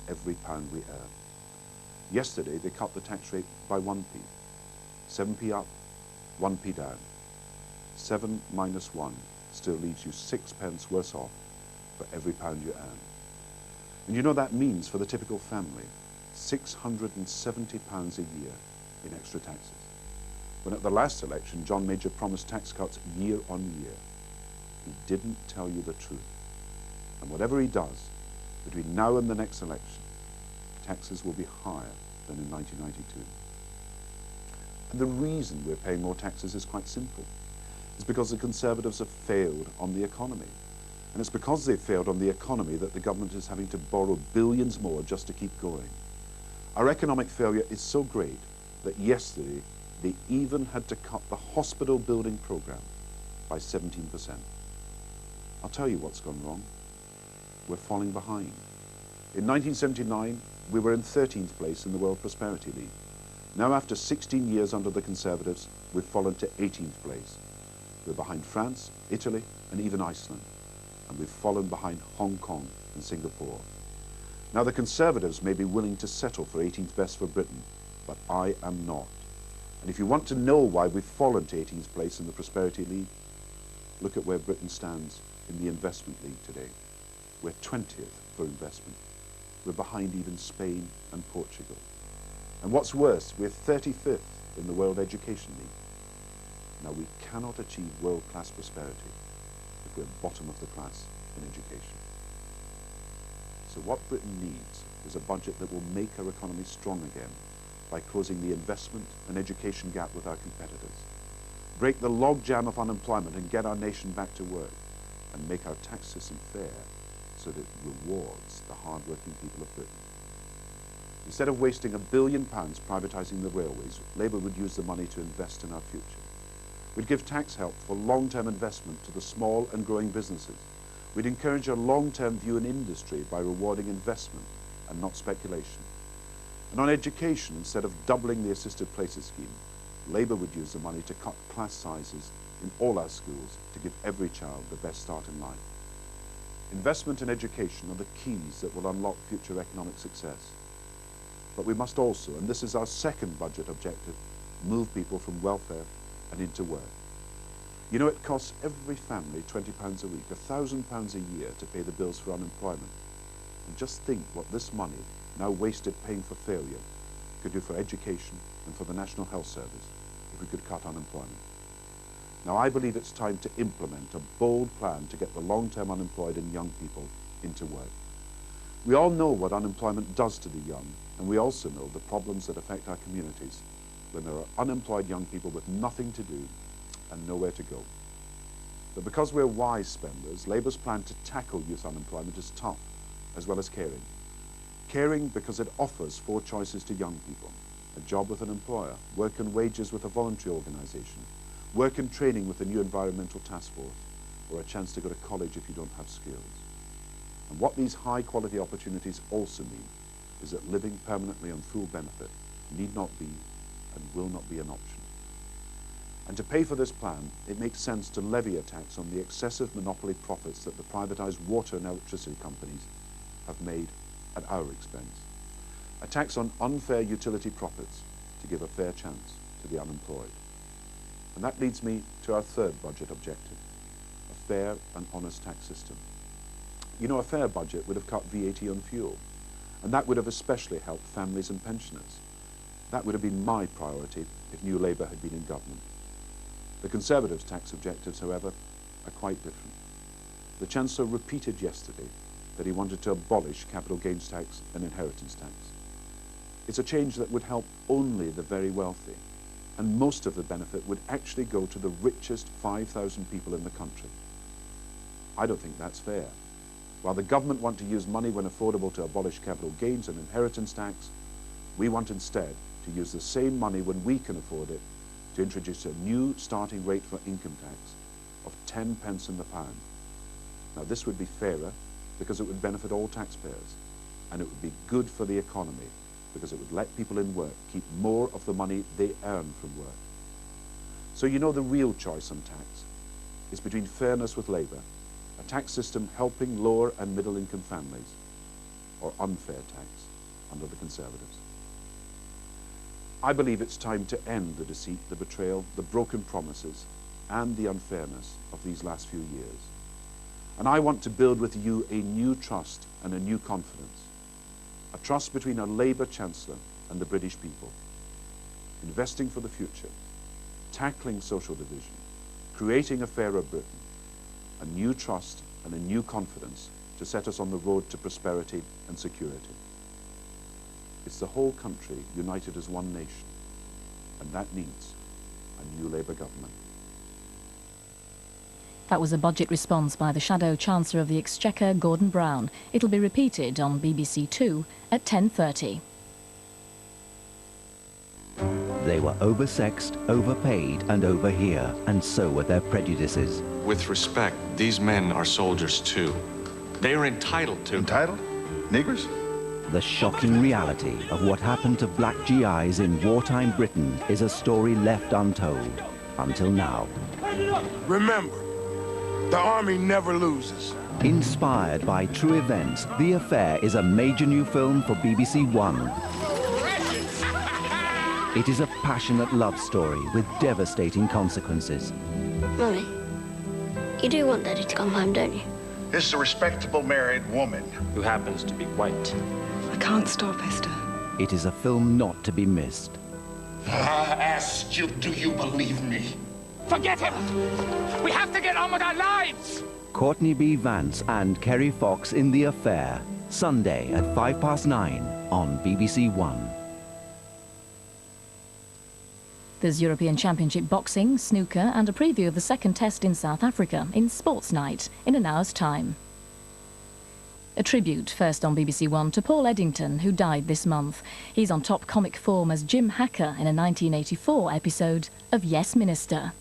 every pound we earn. Yesterday, they cut the tax rate by 1p. 7p up, 1p down. 7 minus 1 still leaves you 6 pence worse off for every pound you earn. And you know that means for the typical family, £670 a year in extra taxes. When at the last election, John Major promised tax cuts year on year, he didn't tell you the truth. And whatever he does, between now and the next election, taxes will be higher than in 1992. And the reason we're paying more taxes is quite simple. It's because the Conservatives have failed on the economy. And it's because they've failed on the economy that the government is having to borrow billions more just to keep going. Our economic failure is so great that yesterday they even had to cut the hospital building program by 17%. I'll tell you what's gone wrong. We're falling behind. In 1979, we were in 13th place in the World Prosperity League. Now, after 16 years under the Conservatives, we've fallen to 18th place. We're behind France, Italy, and even Iceland. And we've fallen behind Hong Kong and Singapore. Now, the Conservatives may be willing to settle for 18th best for Britain, but I am not. And if you want to know why we've fallen to 18th place in the Prosperity League, look at where Britain stands in the Investment League today. We're 20th for investment. We're behind even Spain and Portugal. And what's worse, we're 35th in the World Education League. Now, we cannot achieve world-class prosperity if we're bottom of the class in education. So what Britain needs is a budget that will make our economy strong again by closing the investment and education gap with our competitors, break the logjam of unemployment and get our nation back to work, and make our tax system fair so that it rewards the hard-working people of Britain. Instead of wasting £1 billion privatising the railways, Labour would use the money to invest in our future. We'd give tax help for long-term investment to the small and growing businesses. We'd encourage a long-term view in industry by rewarding investment and not speculation. And on education, instead of doubling the assisted places scheme, Labour would use the money to cut class sizes in all our schools to give every child the best start in life. Investment in education are the keys that will unlock future economic success. But we must also, and this is our second budget objective, move people from welfare and into work. You know, it costs every family £20 a week, £1,000 a year to pay the bills for unemployment. And just think what this money, now wasted paying for failure, could do for education and for the National Health Service if we could cut unemployment. Now, I believe it's time to implement a bold plan to get the long-term unemployed and young people into work. We all know what unemployment does to the young, and we also know the problems that affect our communities when there are unemployed young people with nothing to do and nowhere to go. But because we're wise spenders, Labour's plan to tackle youth unemployment is tough as well as caring. Caring because it offers 4 choices to young people: a job with an employer, work and wages with a voluntary organisation, work and training with a new environmental task force, or a chance to go to college if you don't have skills. And what these high-quality opportunities also mean is that living permanently on full benefit need not be and will not be an option. And to pay for this plan, it makes sense to levy a tax on the excessive monopoly profits that the privatised water and electricity companies have made at our expense. A tax on unfair utility profits to give a fair chance to the unemployed. And that leads me to our third budget objective, a fair and honest tax system. You know, a fair budget would have cut VAT on fuel, and that would have especially helped families and pensioners. That would have been my priority if New Labour had been in government. The Conservatives' tax objectives, however, are quite different. The Chancellor repeated yesterday that he wanted to abolish capital gains tax and inheritance tax. It's a change that would help only the very wealthy, and most of the benefit would actually go to the richest 5,000 people in the country. I don't think that's fair. While the government want to use money when affordable to abolish capital gains and inheritance tax, we want instead to use the same money when we can afford it to introduce a new starting rate for income tax of 10 pence in the pound. Now, this would be fairer because it would benefit all taxpayers, and it would be good for the economy because it would let people in work keep more of the money they earn from work. So you know, the real choice on tax is between fairness with Labour, a tax system helping lower and middle income families, or unfair tax under the Conservatives. I believe it's time to end the deceit, the betrayal, the broken promises, and the unfairness of these last few years. And I want to build with you a new trust and a new confidence, a trust between a Labour Chancellor and the British people, investing for the future, tackling social division, creating a fairer Britain, a new trust and a new confidence to set us on the road to prosperity and security. It's the whole country united as one nation, and that needs a new Labour government. That was a budget response by the Shadow Chancellor of the Exchequer, Gordon Brown. It'll be repeated on BBC2 at 10:30. They were oversexed, overpaid and over here, and so were their prejudices. With respect, these men are soldiers too. They are entitled to... Entitled? Negroes? The shocking reality of what happened to black GIs in wartime Britain is a story left untold, until now. Remember, the Army never loses. Inspired by true events, The Affair is a major new film for BBC1. It is a passionate love story with devastating consequences. Mummy, you do want Daddy to come home, don't you? This is a respectable married woman. Who happens to be white. I can't stop, Esther. It is a film not to be missed. I asked you, do you believe me? Forget him! We have to get on with our lives! Courtney B. Vance and Kerry Fox in The Affair, Sunday at 9:05 on BBC1. There's European Championship boxing, snooker and a preview of the second test in South Africa in Sportsnight in an hour's time. A tribute first on BBC1 to Paul Eddington, who died this month. He's on top comic form as Jim Hacker in a 1984 episode of Yes, Minister.